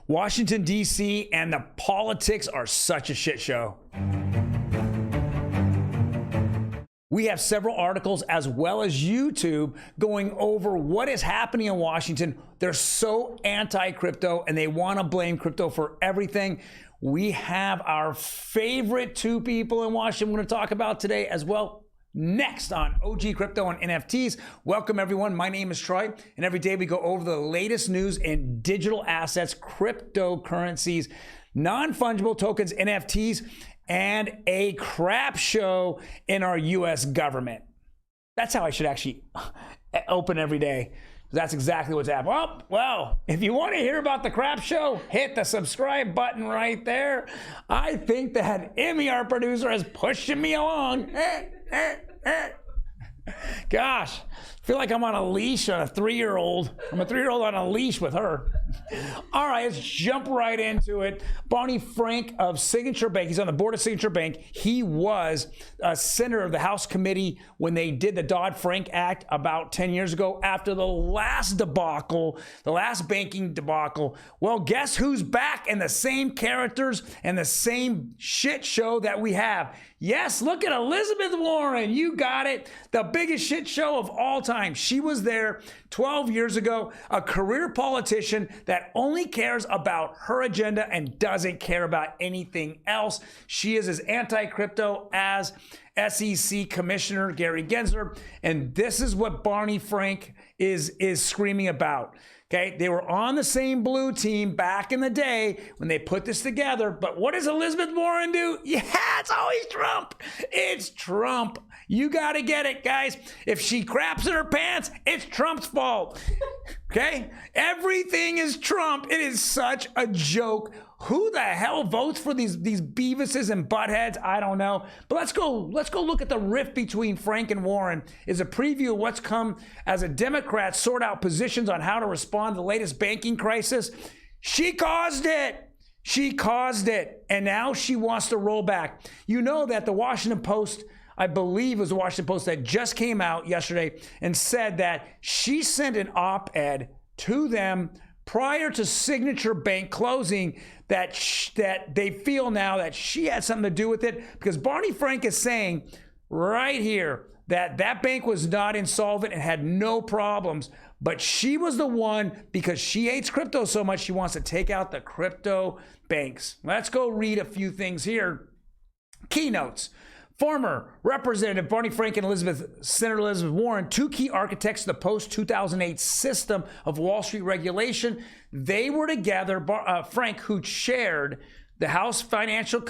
Washington, D.C. and the politics are such a shit show. We have several articles as well as YouTube going over what is happening in Washington. They're so anti-crypto and they want to blame crypto for everything. We have our favorite two people in Washington we're going to talk about today as well. Next on OG Crypto and NFTs. Welcome everyone. My name is Troy, and every day we go over the latest news in digital assets, cryptocurrencies, non-fungible tokens, NFTs, and a crap show in our US government. That's how I should actually open every day. That's exactly what's happening. Oh, well, if you want to hear about the crap show, hit the subscribe button right there. I think that Emmy, our producer, is pushing me along. Gosh, I feel like I'm on a leash on a 3-year-old. I'm a 3-year-old on a leash with her. All right, let's jump right into it. Barney Frank of Signature Bank, he's on the board of Signature Bank. He was a senator of the House committee when they did the Dodd-Frank Act about 10 years ago after the last debacle, the last banking debacle. Well, guess who's back in the same characters and the same shit show that we have? Yes, look at Elizabeth Warren. You got it. The biggest shit show of all time. She was there 12 years ago, a career politician that only cares about her agenda and doesn't care about anything else. She is as anti-crypto as SEC Commissioner Gary Gensler. And this is what Barney Frank is screaming about. Okay, they were on the same blue team back in the day when they put this together. But what does Elizabeth Warren do? Yeah, it's always Trump. It's Trump. You got to get it, guys. If she craps in her pants, it's Trump's fault. Okay, everything is Trump. It is such a joke. Who the hell votes for these Beavises and buttheads? I don't know. But let's go look at the rift between Frank and Warren. Is a preview of what's come as a Democrat sort out positions on how to respond to the latest banking crisis. She caused it. She caused it. And now she wants to roll back. You know that the Washington Post, I believe it was the Washington Post that just came out yesterday and said that she sent an op-ed to them prior to Signature Bank closing that they feel now that she had something to do with it, because Barney Frank is saying right here that that bank was not insolvent and had no problems, but she was the one, because she hates crypto so much, she wants to take out the crypto banks. Let's go read a few things here. Keynotes. Former Representative Barney Frank and Senator Elizabeth Warren, two key architects of the post-2008 system of Wall Street regulation. They were together. Frank, who chaired the House Financial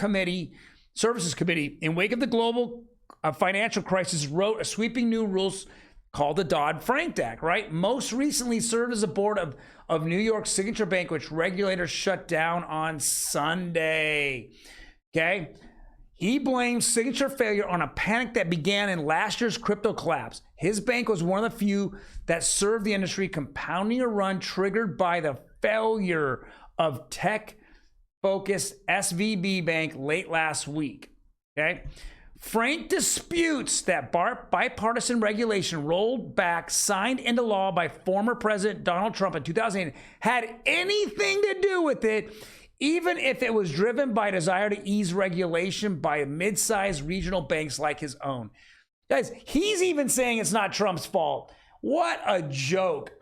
Services Committee in wake of the global financial crisis, wrote a sweeping new rules called the Dodd-Frank Act, right? Most recently served as a board of New York Signature Bank, which regulators shut down on Sunday, okay? He blames Signature failure on a panic that began in last year's crypto collapse. His bank was one of the few that served the industry, compounding a run triggered by the failure of tech-focused SVB Bank late last week. Okay? Frank disputes that bipartisan regulation rolled back, signed into law by former President Donald Trump in 2008, had anything to do with it, even if it was driven by a desire to ease regulation by mid-sized regional banks like his own. Guys, he's even saying it's not Trump's fault. What a joke.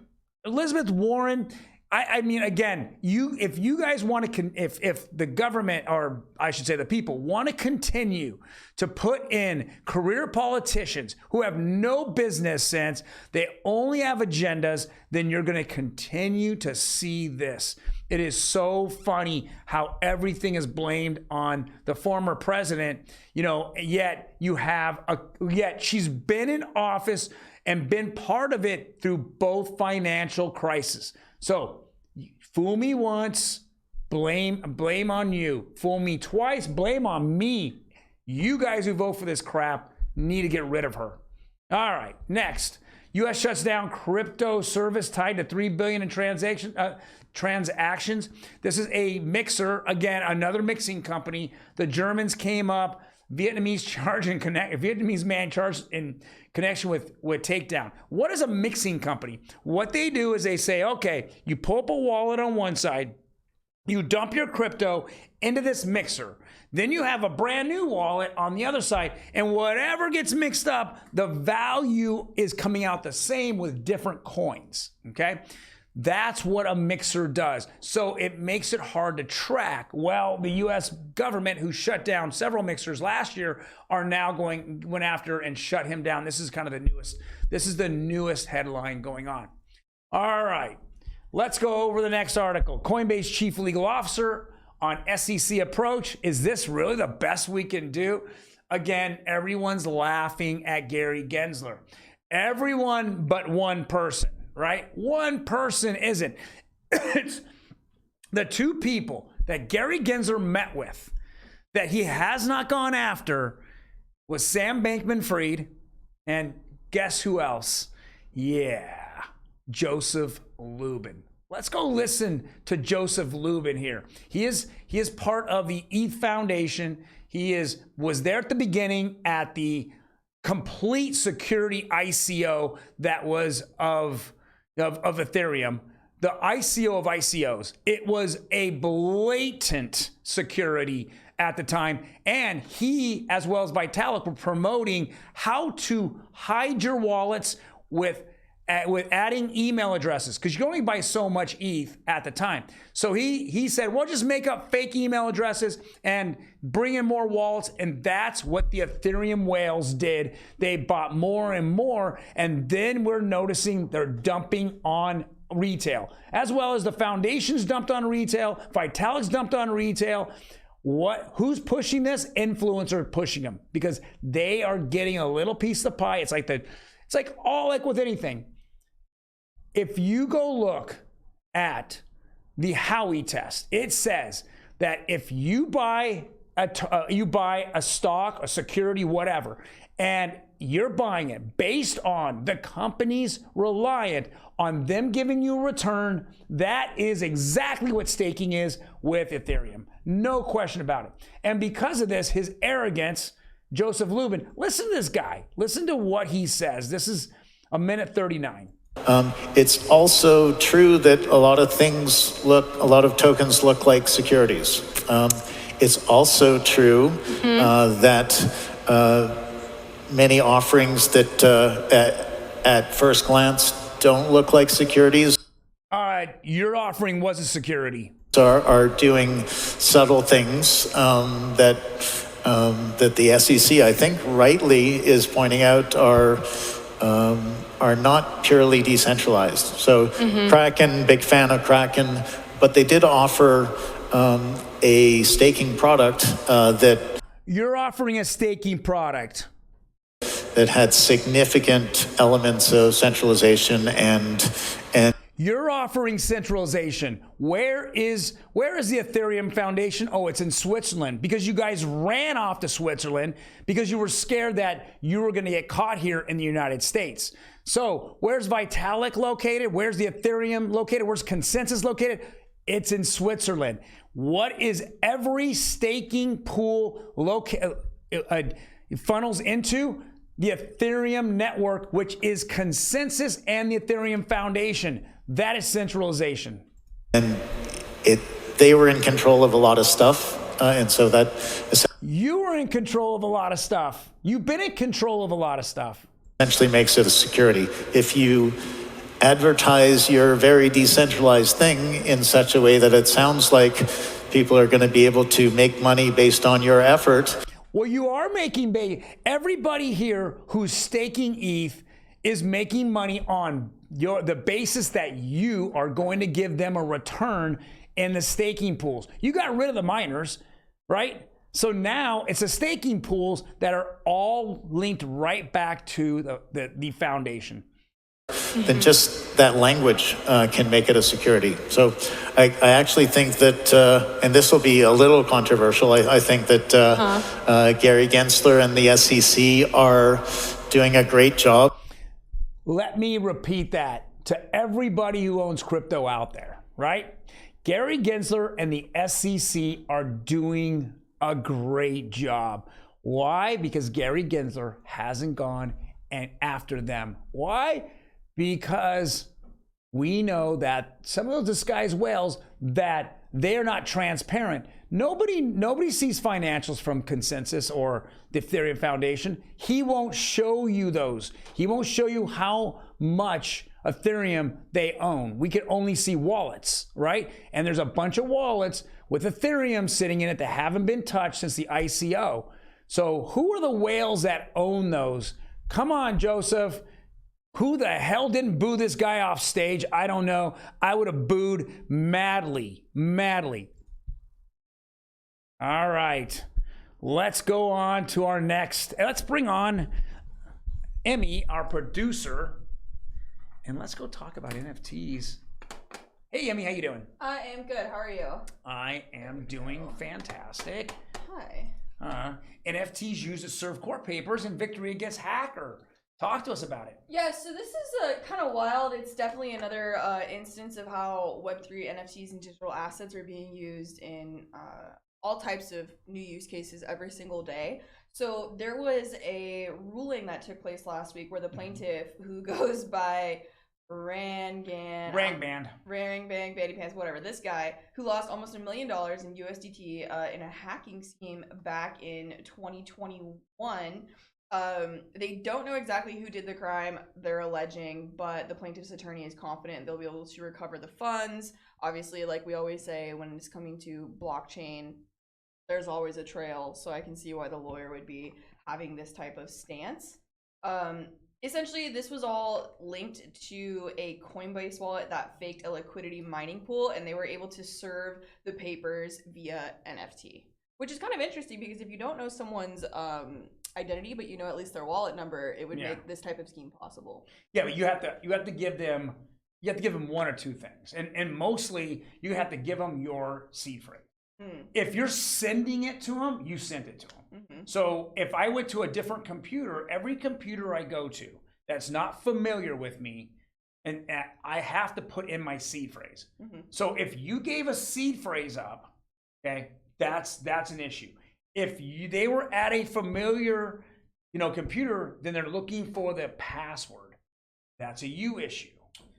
Elizabeth Warren, I mean, again, if you guys want to, if the government, or I should say the people, want to continue to put in career politicians who have no business sense, they only have agendas, then you're going to continue to see this. It is so funny how everything is blamed on the former president, yet she's been in office and been part of it through both financial crises. So fool me once, blame on you. Fool me twice, blame on me. You guys who vote for this crap need to get rid of her. All right, next. U.S. shuts down crypto service tied to $3 billion in transactions. This is a mixer, again, another mixing company. The Germans came up, Vietnamese man charged in connection with takedown. What is a mixing company? What they do is they say, okay, you pull up a wallet on one side, You dump your crypto into this mixer. Then you have a brand new wallet on the other side, and whatever gets mixed up, the value is coming out the same with different coins, okay? That's what a mixer does. So it makes it hard to track. Well, the US government, who shut down several mixers last year, are now went after and shut him down. This is kind of the newest headline going on. All right, let's go over the next article. Coinbase chief legal officer on SEC approach. Is this really the best we can do? Again, everyone's laughing at Gary Gensler. Everyone but one person, right? One person isn't. It's the two people that Gary Gensler met with that he has not gone after was Sam Bankman-Fried, and guess who else? Yeah, Joseph Lubin. Let's go listen to Joseph Lubin here. He is part of the ETH Foundation. He was there at the beginning at the complete security ICO that was of Ethereum, the ICO of ICOs. It was a blatant security at the time, and he, as well as Vitalik, were promoting how to hide your wallets with adding email addresses, because you can only buy so much ETH at the time. So he said, well, just make up fake email addresses and bring in more wallets. And that's what the Ethereum whales did. They bought more and more. And then we're noticing they're dumping on retail, as well as the foundations dumped on retail. Vitalik's dumped on retail. Who's pushing this? Influencers pushing them, because they are getting a little piece of the pie. It's like with anything. If you go look at the Howey test, it says that if you buy a stock, a security, whatever, and you're buying it based on the company's reliant on them giving you a return, that is exactly what staking is with Ethereum. No question about it. And because of this, his arrogance, Joseph Lubin, listen to this guy. Listen to what he says. This is a minute 39. It's also true that a lot of tokens look like securities. It's also true that many offerings that at first glance don't look like securities. All right, your offering was a security. Are doing subtle things that the SEC, I think, rightly is pointing out are not purely decentralized. So Kraken, big fan of Kraken, but they did offer a staking product that... You're offering a staking product that had significant elements of centralization and You're offering centralization. Where is the Ethereum Foundation? Oh, it's in Switzerland, because you guys ran off to Switzerland because you were scared that you were going to get caught here in the United States. So where's Vitalik located? Where's the Ethereum located? Where's Consensus located? It's in Switzerland. What is every staking pool funnels into? The Ethereum network, which is Consensus and the Ethereum Foundation. That is centralization. And they were in control of a lot of stuff. And so that... You were in control of a lot of stuff. You've been in control of a lot of stuff. Essentially makes it a security. If you advertise your very decentralized thing in such a way that it sounds like people are going to be able to make money based on your effort... Well, you are making everybody here who's staking ETH is making money on the basis that you are going to give them a return in the staking pools. You got rid of the miners, right? So now it's the staking pools that are all linked right back to the foundation. Then just that language can make it a security. So I actually think that, and this will be a little controversial, I think that Gary Gensler and the SEC are doing a great job. Let me repeat that to everybody who owns crypto out there, right? Gary Gensler and the SEC are doing a great job. Why? Because Gary Gensler hasn't gone after them. Why? Because we know that some of those disguised whales that They're not transparent. Nobody sees financials from Consensus or the Ethereum Foundation. He won't show you those. He won't show you how much Ethereum they own. We can only see wallets, right? And there's a bunch of wallets with Ethereum sitting in it that haven't been touched since the ICO. So who are the whales that own those? Come on, Joseph. Who the hell didn't boo this guy off stage? I don't know. I would have booed madly, madly. All right. Let's go on to our next. Let's bring on Emmy, our producer, and let's go talk about NFTs. Hey, Emmy, how you doing? I am good. How are you? I am doing fantastic. Hi. NFTs used to serve court papers in victory against hacker. Talk to us about it. Yeah, so this is kind of wild. It's definitely another instance of how Web3 NFTs and digital assets are being used in all types of new use cases every single day. So there was a ruling that took place last week where the plaintiff, who goes by Rangan, Bandy Pants, whatever, this guy who lost almost $1 million in USDT in a hacking scheme back in 2021. They don't know exactly who did the crime, they're alleging, but the plaintiff's attorney is confident they'll be able to recover the funds. Obviously, like we always say, when it's coming to blockchain, there's always a trail, so I can see why the lawyer would be having this type of stance. Essentially, this was all linked to a Coinbase wallet that faked a liquidity mining pool, and they were able to serve the papers via NFT, which is kind of interesting because if you don't know someone's identity, but you know at least their wallet number, it would make this type of scheme possible. Yeah, but you have to give them one or two things, and mostly you have to give them your seed phrase. If you're sending it to them, you sent it to them. So if I went to a different computer, every computer I go to that's not familiar with me, and I have to put in my seed phrase. So if you gave a seed phrase up, okay, that's an issue. If they were at a familiar, computer, then they're looking for the password. That's a you issue,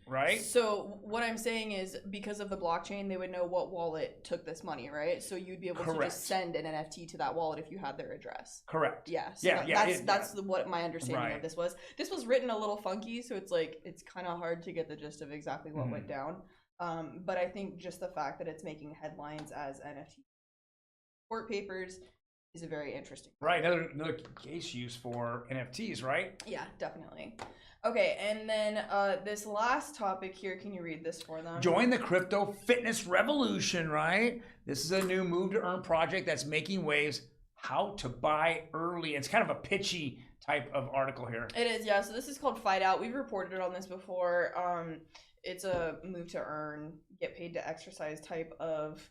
right? So what I'm saying is, because of the blockchain, they would know what wallet took this money, right? So you'd be able to just send an NFT to that wallet if you had their address. Correct. Yeah. So that's what my understanding of this was. This was written a little funky, so it's kind of hard to get the gist of exactly what went down. But I think just the fact that it's making headlines as NFT court papers is a very interesting point. Right, another case use for NFTs, right? Yeah, definitely. Okay, and then this last topic here, can you read this for them? Join the crypto fitness revolution, right? This is a new move to earn project that's making waves. How to buy early. It's kind of a pitchy type of article here. It is, yeah. So this is called Fight Out. We've reported on this before. It's a move to earn, get paid to exercise type of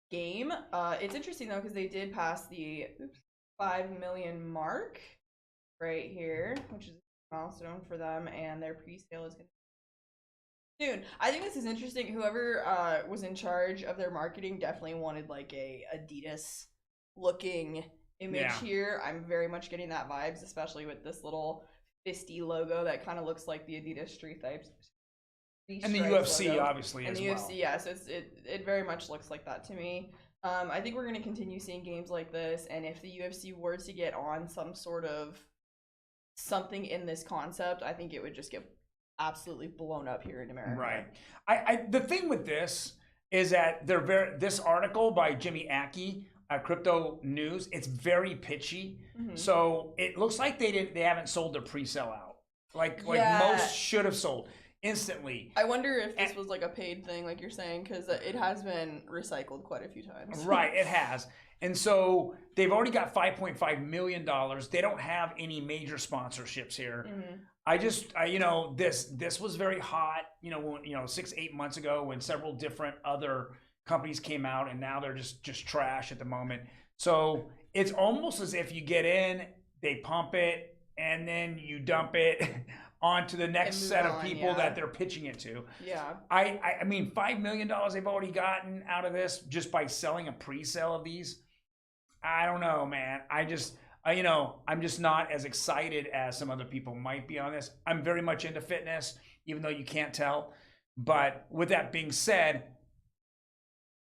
game. It's interesting though because they did pass the 5 million mark right here, which is a milestone for them, and their pre-sale is going to be soon. I think this is interesting. Whoever was in charge of their marketing definitely wanted like a Adidas looking image here. I'm very much getting that vibes, especially with this little fisty logo that kind of looks like the Adidas street types. And the UFC logo. Obviously and as the well. UFC, yeah. So it very much looks like that to me. I think we're going to continue seeing games like this, and if the UFC were to get on some sort of something in this concept, I think it would just get absolutely blown up here in America. Right. The thing with this is that this article by Jimmy Aki, Crypto News, it's very pitchy. So it looks like they haven't sold their pre-sale out. Like most should have sold instantly. I wonder if this was like a paid thing, like you're saying, because it has been recycled quite a few times. Right, it has. And so they've already got $5.5 million. They don't have any major sponsorships here. This was very hot, 6-8 months ago when several different other companies came out, and now they're just trash at the moment. So it's almost as if you get in, they pump it, and then you dump it onto the next set of people that they're pitching it to. Yeah. I mean, $5 million they've already gotten out of this just by selling a pre-sale of these. I don't know, man. I'm just not as excited as some other people might be on this. I'm very much into fitness, even though you can't tell. But with that being said,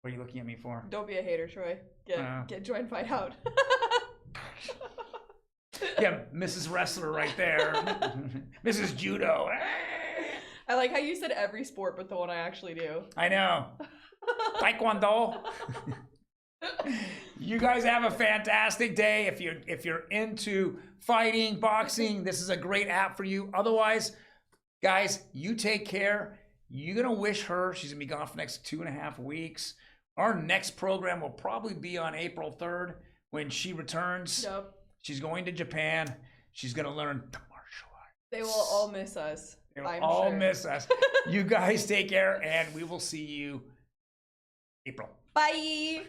What are you looking at me for? Don't be a hater, Troy. Get join fight out. Yeah, Mrs. Wrestler right there. Mrs. Judo. I like how you said every sport but the one I actually do. I know. Taekwondo. You guys have a fantastic day. If you're into fighting, boxing, this is a great app for you. Otherwise, guys, you take care. You're gonna wish her, she's gonna be gone for the next 2.5 weeks. Our next program will probably be on April 3rd when she returns. Yep. She's going to Japan. She's gonna learn the martial arts. They will all miss us. They will I'm all sure. miss us. You guys take care, and we will see you April. Bye.